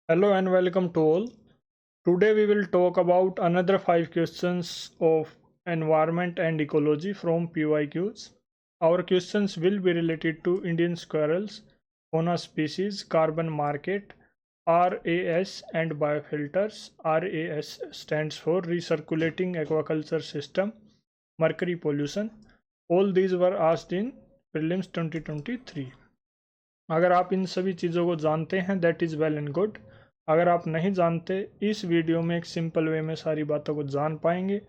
Hello and welcome to all. Today we will talk about another 5 questions of environment and ecology from PYQs. Our questions will be related to Indian squirrels, fauna species, carbon market, RAS and biofilters. RAS stands for Recirculating Aquaculture System, mercury pollution. All these were asked in prelims 2023. अगर आप इन सभी चीज़ों को जानते हैं that is well and good. अगर आप नहीं जानते, इस वीडियो में एक सिंपल वे में सारी बातों को जान पाएंगे।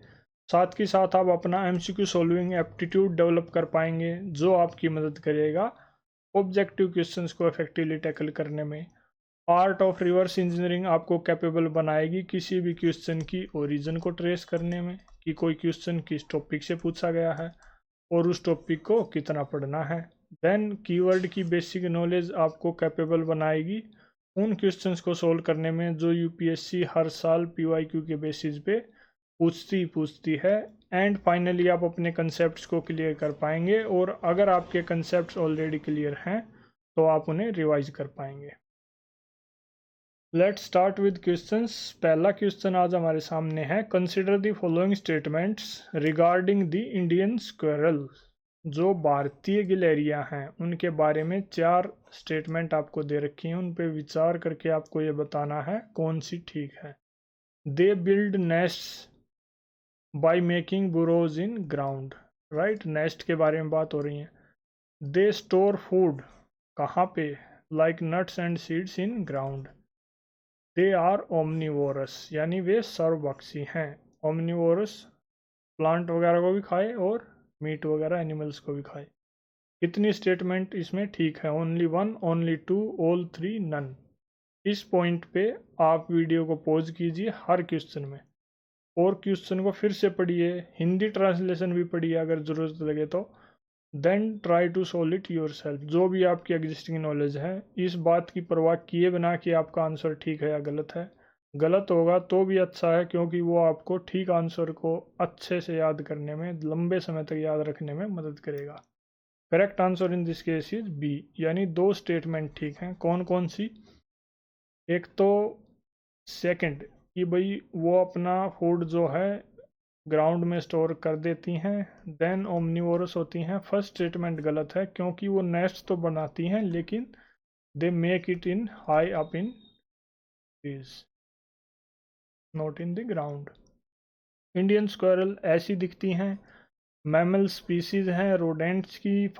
साथ ही साथ आप अपना एमसीक्यू सॉल्विंग एप्टीट्यूड डेवलप कर पाएंगे, जो आपकी मदद करेगा ऑब्जेक्टिव क्वेश्चंस को इफेक्टिवली टैकल करने में। आर्ट ऑफ रिवर्स इंजीनियरिंग आपको कैपेबल बनाएगी किसी भी क्वेश्चन की ओरिजिन को ट्रेस करने में, कि कोई क्वेश्चन किस टॉपिक से पूछा गया है और उस टॉपिक को कितना पढ़ना है। देन कीवर्ड की बेसिक नॉलेज आपको कैपेबल बनाएगी उन क्वेश्चंस को सोल्व करने में जो यूपीएससी हर साल पीवाईक्यू के बेसिस पे पूछती है। एंड फाइनली आप अपने कंसेप्ट्स को क्लियर कर पाएंगे, और अगर आपके कंसेप्ट्स ऑलरेडी क्लियर हैं तो आप उन्हें रिवाइज कर पाएंगे। Let's start with questions. पहला क्वेश्चन आज हमारे सामने है, consider the following statements regarding the Indian squirrel. जो भारतीय गिलहरियां हैं उनके बारे में 4 स्टेटमेंट आपको दे रखी हैं, उन पे विचार करके आपको ये बताना है कौन सी ठीक है। They build nests by making burrows in ground, right, nest के बारे में बात हो रही है। दे स्टोर फूड कहाँ पे, like nuts and seeds in ground. They are omnivorous, यानी वे सर्वभक्षी हैं। ओमनीवोरस प्लांट वगैरह को भी खाए और मीट वगैरह एनिमल्स को भी खाए। कितनी स्टेटमेंट इसमें ठीक है? Only 1, only 2, all 3, none. इस पॉइंट पे आप वीडियो को पॉज कीजिए हर क्वेश्चन में, और क्वेश्चन को फिर से पढ़िए, हिंदी ट्रांसलेशन भी पढ़िए अगर ज़रूरत लगे तो। Then try to solve it yourself. जो भी आपकी एग्जिस्टिंग नॉलेज है, इस बात की परवाह किए बिना कि आपका आंसर ठीक है या गलत है। गलत होगा तो भी अच्छा है, क्योंकि वो आपको ठीक आंसर को अच्छे से याद करने में, लंबे समय तक याद रखने में मदद करेगा। Correct answer in this case is B, यानी 2 स्टेटमेंट ठीक हैं। कौन कौन सी? एक तो सेकंड कि भाई वो अपना फूड जो है ग्राउंड में स्टोर कर देती हैं। देन ओमनिवोरस होती हैं। फर्स्ट स्टेटमेंट गलत है, क्योंकि वो नेस्ट तो बनाती हैं लेकिन they make it in high up in trees, not in the ground. Indian squirrel ऐसी दिखती हैं, मैमल स्पीसीज हैं, रोडेंट्स की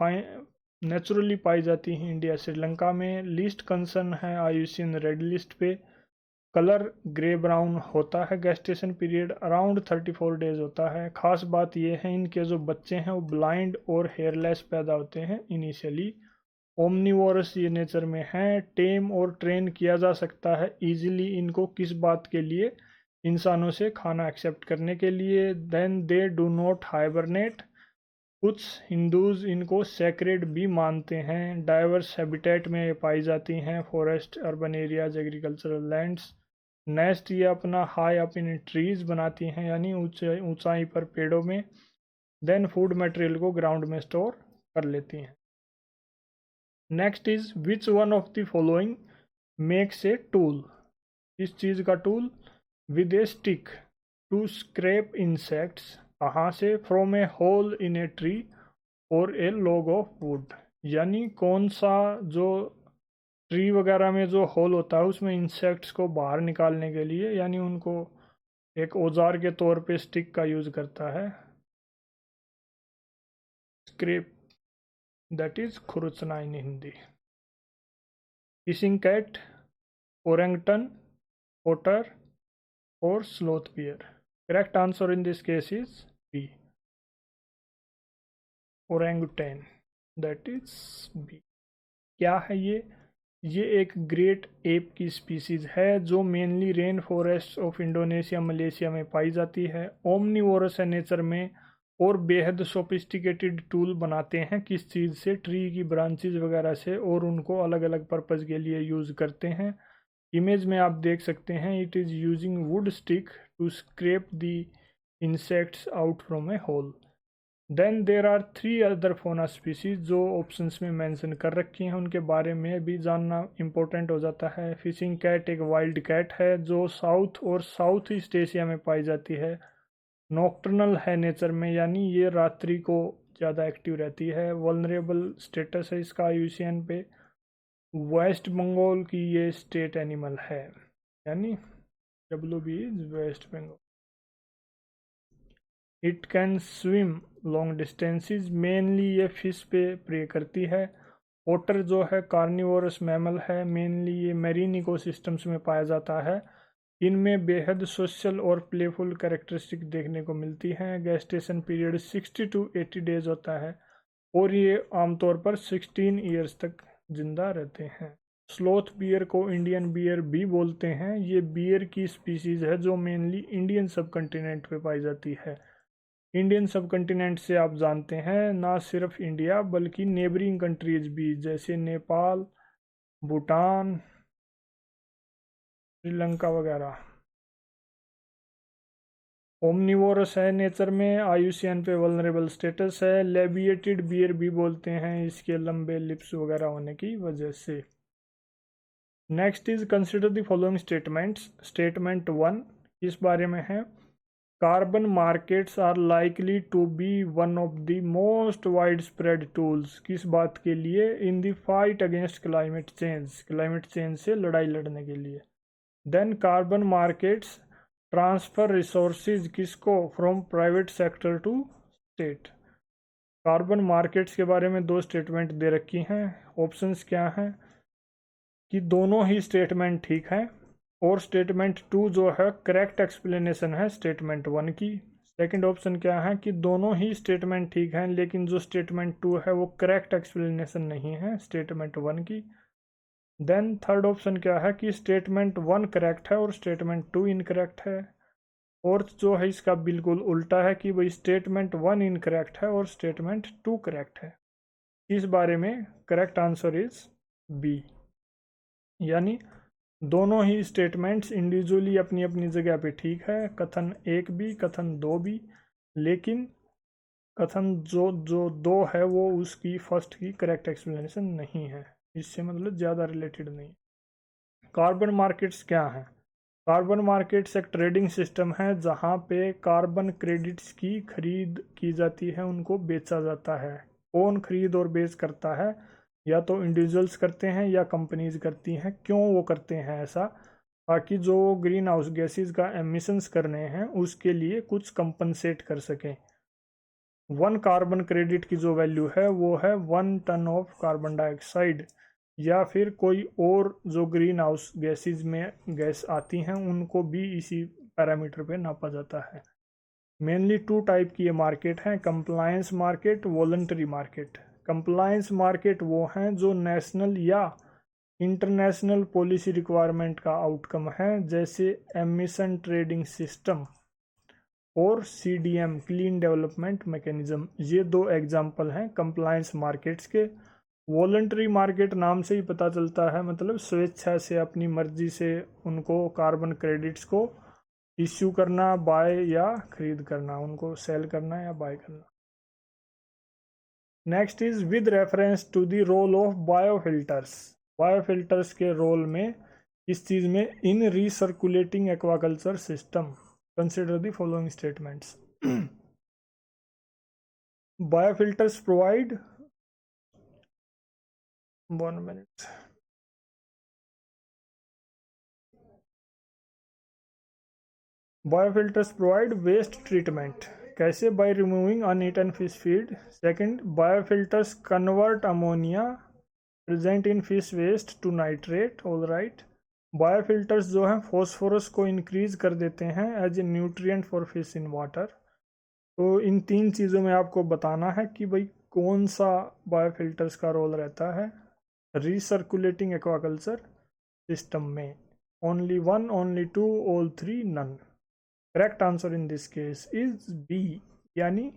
नेचुरली पाई जाती हैं इंडिया श्रीलंका में। लीस्ट कंसर्न है आईयूसीएन रेड लिस्ट पे। कलर ग्रे ब्राउन होता है। गेस्टेशन पीरियड अराउंड 34 डेज होता है। खास बात यह है इनके जो बच्चे हैं वो ब्लाइंड और हेयरलेस पैदा होते हैं इनिशियली। ओमनीवोरस ये नेचर में है। टेम और ट्रेन किया जा सकता है इजीली इनको, किस बात के लिए? इंसानों से खाना एक्सेप्ट करने के लिए। Then they do not hibernate. कुछ हिंदूज इनको सेक्रेड भी मानते हैं। डाइवर्स हैबिटेट में ये पाई जाती हैं, forest, urban areas, agricultural lands. Nest ये अपना हाई अप इन ट्रीज बनाती हैं, यानी ऊंचाई पर पेड़ों में। देन फूड मटेरियल को ग्राउंड में स्टोर कर लेती हैं। Next is which one of the following makes a tool. इस चीज़ का tool? With a stick to scrape insects. कहाँ से? From a hole in a tree और ए लॉग ऑफ वुड। यानी कौन सा जो ट्री वगैरह में जो होल होता है उसमें इंसेक्ट्स को बाहर निकालने के लिए, यानी उनको एक औजार के तौर पे स्टिक का यूज करता है। स्क्रेप, दैट इज खुरचना in Hindi. Kissing cat, orangutan, otter और sloth bear. Correct answer in this case is B, orangutan, that is B. क्या है ये एक ग्रेट एप की स्पीसीज है जो mainly rain forest of Indonesia, Malaysia में पाई जाती है। ओमनीवोरस है नेचर में, और बेहद सोफिस्टिकेटेड टूल बनाते हैं किस चीज़ से? ट्री की ब्रांचेज वगैरह से, और उनको अलग अलग पर्पज़ के लिए यूज़ करते हैं। इमेज में आप देख सकते हैं, it is using wood stick to scrape the insects out from a hole. Then there are 3 other fauna species जो ऑप्शंस में मेंशन कर रखी हैं, उनके बारे में भी जानना इम्पोर्टेंट हो जाता है। फिशिंग कैट एक वाइल्ड कैट है जो साउथ और साउथ ईस्ट एशिया में पाई जाती है। नॉक्टर्नल है नेचर में, यानी ये रात्रि को ज़्यादा एक्टिव रहती है। वल्नरेबल स्टेटस है इसका IUCN पे। वेस्ट बंगाल की ये स्टेट एनिमल है, यानी WB is West Bengal. It can swim long distances, mainly ये फिश पे प्रे करती है। ओटर जो है कार्निवोरस मैमल है, मेनली ये मेरीन इकोसिस्टम्स में पाया जाता है। इनमें बेहद सोशल और प्लेफुल कैरेक्टरिस्टिक देखने को मिलती हैं। गेस्टेशन पीरियड 60 to 80 डेज होता है और ये आमतौर पर 16 ईयर्स तक जिंदा रहते हैं। स्लोथ बियर को इंडियन बियर भी बोलते हैं। ये बियर की स्पीसीज है जो मेनली इंडियन सब कॉन्टिनेंट पे पाई जाती है। इंडियन सब कॉन्टिनेंट से आप जानते हैं ना सिर्फ इंडिया बल्कि नेबरिंग कंट्रीज भी, जैसे नेपाल, भूटान, श्रीलंका वगैरह। ओमनिवोरस है नेचर में, IUCN पे वल्नरेबल स्टेटस है। लेबिएटेड बियर भी बोलते हैं इसके लंबे लिप्स वगैरह होने की वजह से। Next is consider the following statements. Statement 1 इस बारे में है, carbon markets are likely to be one of the most widespread tools. किस बात के लिए? In the fight against climate change, climate change से लड़ाई लड़ने के लिए। Then carbon markets transfer resources किसको? From private sector to state. Carbon markets के बारे में 2 स्टेटमेंट दे रखी हैं। ऑप्शंस क्या हैं कि दोनों ही स्टेटमेंट ठीक हैं, और स्टेटमेंट 2 जो है करेक्ट एक्सप्लेनेशन है स्टेटमेंट 1 की। सेकंड ऑप्शन क्या है कि दोनों ही स्टेटमेंट ठीक हैं लेकिन जो स्टेटमेंट 2 है वो करेक्ट एक्सप्लेनेशन नहीं है स्टेटमेंट 1 की। देन थर्ड ऑप्शन क्या है कि स्टेटमेंट 1 करेक्ट है और स्टेटमेंट 2 इनकरेक्ट है। फोर्थ जो है इसका बिल्कुल उल्टा है कि भाई स्टेटमेंट 1 इनकरेक्ट है और स्टेटमेंट 2 करेक्ट है। इस बारे में करेक्ट आंसर इज बी, यानी दोनों ही स्टेटमेंट्स इंडिविजुअली अपनी अपनी जगह पे ठीक है। कथन 1 भी, कथन 2 भी, लेकिन कथन जो जो 2 है वो उसकी फर्स्ट की करेक्ट एक्सप्लेनेशन नहीं है, इससे मतलब ज़्यादा रिलेटेड नहीं। कार्बन मार्केट्स क्या हैं? कार्बन मार्केट्स एक ट्रेडिंग सिस्टम है जहाँ पे कार्बन क्रेडिट्स की खरीद की जाती है, उनको बेचा जाता है। कौन खरीद और बेच करता है? या तो इंडिविजुअल्स करते हैं या कंपनीज करती हैं। क्यों वो करते हैं ऐसा? ताकि जो ग्रीन हाउस गैसेज का एमिशंस करने हैं उसके लिए कुछ कंपनसेट कर सकें। 1 कार्बन क्रेडिट की जो वैल्यू है वो है 1 टन ऑफ कार्बन डाइऑक्साइड, या फिर कोई और जो ग्रीन हाउस गैसेज में गैस आती हैं उनको भी इसी पैरामीटर पे नापा जाता है। मेनली 2 टाइप की ये मार्केट हैं, compliance market, voluntary market. Compliance market वो हैं जो नेशनल या इंटरनेशनल पॉलिसी रिक्वायरमेंट का आउटकम है, जैसे एमिशन ट्रेडिंग सिस्टम और CDM क्लीन डेवलपमेंट मैकेनिज्म। ये 2 एग्जाम्पल हैं कंप्लायंस मार्केट्स के। वॉलंटरी मार्केट नाम से ही पता चलता है, मतलब स्वेच्छा से अपनी मर्जी से उनको कार्बन क्रेडिट्स को इश्यू करना, बाय या खरीद करना, उनको सेल करना या बाय करना। Next is with reference to the role of biofilters. Biofilters के रोल में इस चीज में in recirculating aquaculture system consider the following statements. Biofilters provide 1 minute। Biofilters provide waste treatment. कैसे? By removing uneaten fish feed. Second, biofilters convert ammonia present in fish waste to nitrate. All right. Biofilters जो हैं phosphorus को increase कर देते हैं as a nutrient for fish in water. तो इन 3 चीज़ों में आपको बताना है कि भाई कौन सा बायोफिल्टर्स का रोल रहता है रीसर्कुलेटिंग एक्वाकल्चर सिस्टम में। Only 1, only 2, all 3, none. Correct answer in this case is B, यानी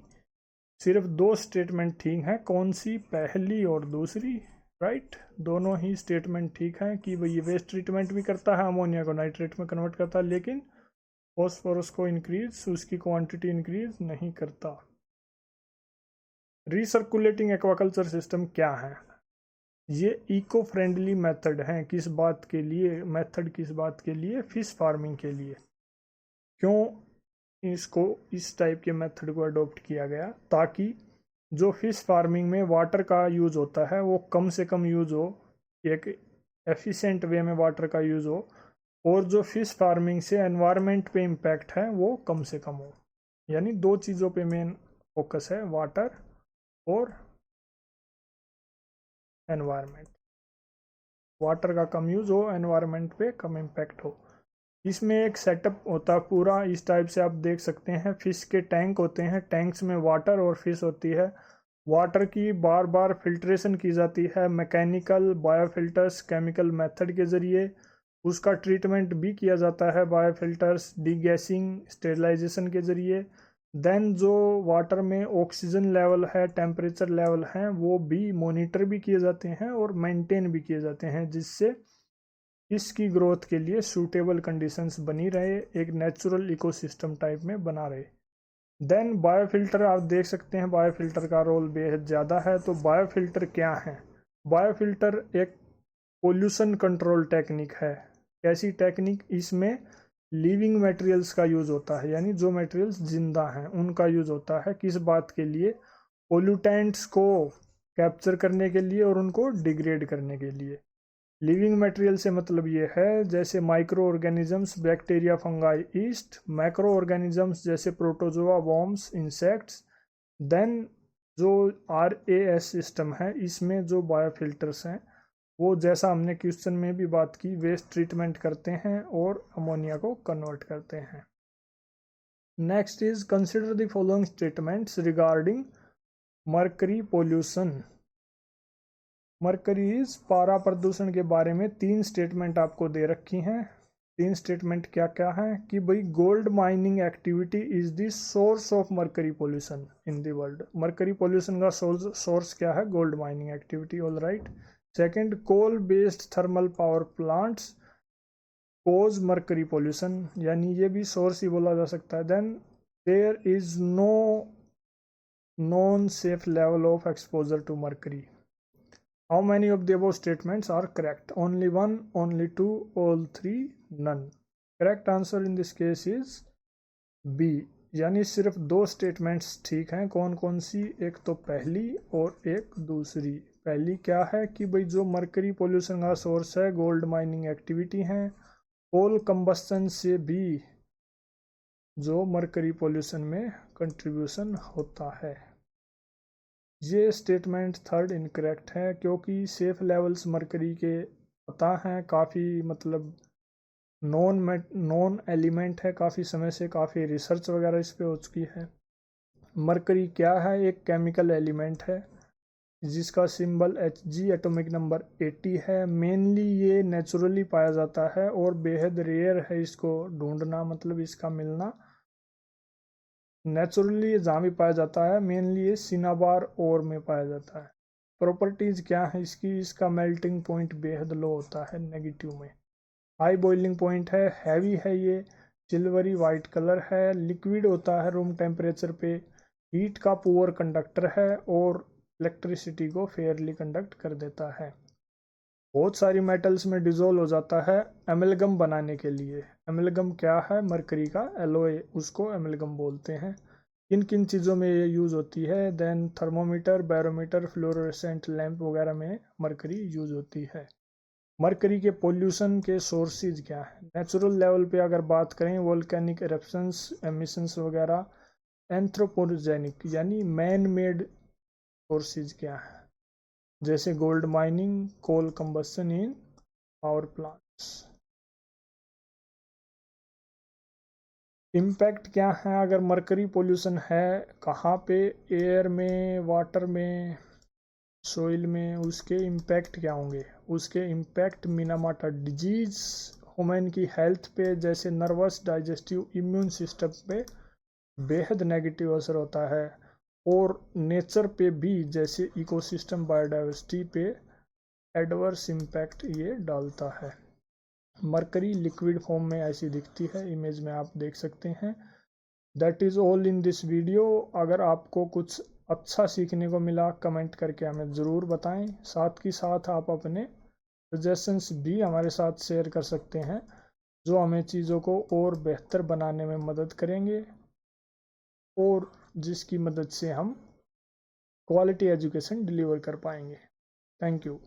सिर्फ 2 स्टेटमेंट ठीक हैं। कौन सी? पहली और दूसरी। राइट, दोनों ही स्टेटमेंट ठीक हैं कि भाई ये वेस्ट ट्रीटमेंट भी करता है, अमोनिया को नाइट्रेट में कन्वर्ट करता है, लेकिन फॉस्फोरस को इंक्रीज, उसकी क्वांटिटी इंक्रीज नहीं करता। रिसर्कुलेटिंग एक्वाकल्चर सिस्टम क्या है? ये इको फ्रेंडली मेथड हैं। किस बात के लिए मेथड? किस बात के लिए? फिश फार्मिंग के लिए। क्यों इसको इस टाइप के मेथड को अडॉप्ट किया गया? ताकि जो फिश फार्मिंग में वाटर का यूज होता है वो कम से कम यूज हो, एक एफिशिएंट वे में वाटर का यूज हो, और जो फिश फार्मिंग से एनवायरनमेंट पे इम्पैक्ट है वो कम से कम हो। यानी दो चीज़ों पे मेन फोकस है, वाटर और एनवायरनमेंट। वाटर का कम यूज़ हो, एनवायरनमेंट पे कम इम्पैक्ट हो। इसमें एक सेटअप होता है पूरा, इस टाइप से आप देख सकते हैं। फिश के टैंक होते हैं, टैंक्स में वाटर और फिश होती है। वाटर की बार बार फिल्ट्रेशन की जाती है, मैकेनिकल, बायोफिल्टर्स, केमिकल मेथड के ज़रिए। उसका ट्रीटमेंट भी किया जाता है बायोफिल्टर्स, डीगैसिंग, स्टेरिलाइजेशन के ज़रिए। देन जो वाटर में ऑक्सीजन लेवल है, टेम्परेचर लेवल हैं, वो भी मॉनिटर भी किए जाते हैं और मेंटेन भी किए जाते हैं, जिससे इसकी ग्रोथ के लिए सूटेबल कंडीशंस बनी रहे, एक नेचुरल इकोसिस्टम टाइप में बना रहे। देन बायोफिल्टर आप देख सकते हैं, बायोफिल्टर का रोल बेहद ज़्यादा है। तो बायोफिल्टर क्या है? बायोफिल्टर एक पोल्यूशन कंट्रोल टेक्निक है। कैसी टेक्निक? इसमें लिविंग मटेरियल्स का यूज़ होता है, यानी जो मटेरियल्स जिंदा हैं उनका यूज़ होता है। किस बात के लिए? पोल्यूटेंट्स को कैप्चर करने के लिए और उनको डिग्रेड करने के लिए। लिविंग मटेरियल से मतलब ये है जैसे micro organisms, bacteria, fungi, east. Macro organisms जैसे प्रोटोजोआ, वॉर्म्स, इंसेक्ट्स। देन जो RAS सिस्टम है, इसमें जो बायोफिल्टर्स हैं वो, जैसा हमने क्वेश्चन में भी बात की, वेस्ट ट्रीटमेंट करते हैं और अमोनिया को कन्वर्ट करते हैं। Next is consider the following statements regarding mercury pollution. Mercury's पारा प्रदूषण के बारे में 3 स्टेटमेंट आपको दे रखी हैं। 3 स्टेटमेंट क्या क्या है? कि भाई gold mining activity is the source of mercury pollution in the world. Mercury pollution का सोर्स क्या है? Gold mining activity. All right. Second, coal based thermal power plants cause mercury pollution, यानी ये भी सोर्स ही बोला जा सकता है। Then there is no non safe level of exposure to mercury. How many of the above statements are correct? Only one, only two, all three, none. Correct answer in this case is B, यानी सिर्फ 2 statements ठीक हैं। कौन कौन सी? एक तो पहली और एक दूसरी। पहली क्या है? कि भाई जो मर्करी पोल्यूशन का सोर्स है गोल्ड माइनिंग एक्टिविटी है। कोल कंबस्टन से भी जो मर्करी पोल्यूशन में कंट्रीब्यूशन होता है। ये स्टेटमेंट थर्ड इनकरेक्ट है, क्योंकि सेफ लेवल्स मरकरी के पता हैं, काफ़ी मतलब नॉन एलिमेंट है, काफ़ी समय से काफ़ी रिसर्च वगैरह इस पे हो चुकी है। मरकरी क्या है? एक केमिकल एलिमेंट है जिसका सिंबल Hg, एटॉमिक नंबर 80 है। मेनली ये नेचुरली पाया जाता है और बेहद रेयर है इसको ढूंढना, मतलब इसका मिलना। नेचुरली जहाँ भी पाया जाता है, मेनली ये सिनाबार ओर में पाया जाता है। प्रॉपर्टीज क्या है इसकी? इसका मेल्टिंग पॉइंट बेहद लो होता है, नेगेटिव में। हाई बॉइलिंग पॉइंट है, हैवी है, ये सिल्वरी वाइट कलर है, लिक्विड होता है रूम टेम्परेचर पे, हीट का पुअर कंडक्टर है और इलेक्ट्रिसिटी को फेयरली कंडक्ट कर देता है। बहुत सारी मेटल्स में डिजोल्व हो जाता है एमलगम बनाने के लिए। एमलगम क्या है? मरकरी का एलोय, उसको एमलगम बोलते हैं। किन किन चीज़ों में ये यूज़ होती है? देन थर्मोमीटर, बैरोमीटर, फ्लोरोसेंट लैंप वगैरह में मरकरी यूज़ होती है। मरकरी के पोल्यूशन के सोर्सेज क्या है? नेचुरल लेवल पे अगर बात करें, वोल्केनिक एरप्शंस, एमिशंस वगैरह। एंथ्रोपोजेनिक यानी मैन मेड सोर्सेज क्या है? जैसे गोल्ड माइनिंग, कोल कंबस्शन इन पावर प्लांट्स। इम्पैक्ट क्या है अगर मरकरी पोल्यूशन है? कहाँ पे? एयर में, वाटर में, सोइल में। उसके इम्पैक्ट क्या होंगे? उसके इम्पैक्ट मिनामाटा डिजीज, ह्यूमन की हेल्थ पे जैसे नर्वस, डाइजेस्टिव, इम्यून सिस्टम पे बेहद नेगेटिव असर होता है, और नेचर पे भी जैसे इकोसिस्टम, बायोडाइवर्सिटी पे एडवर्स इम्पैक्ट ये डालता है। मरकरी लिक्विड फॉर्म में ऐसी दिखती है, इमेज में आप देख सकते हैं। That is all in this video. अगर आपको कुछ अच्छा सीखने को मिला कमेंट करके हमें ज़रूर बताएं। साथ ही साथ आप अपने सजेशंस भी हमारे साथ शेयर कर सकते हैं, जो हमें चीज़ों को और बेहतर बनाने में मदद करेंगे और जिसकी मदद से हम क्वालिटी एजुकेशन डिलीवर कर पाएंगे। Thank you.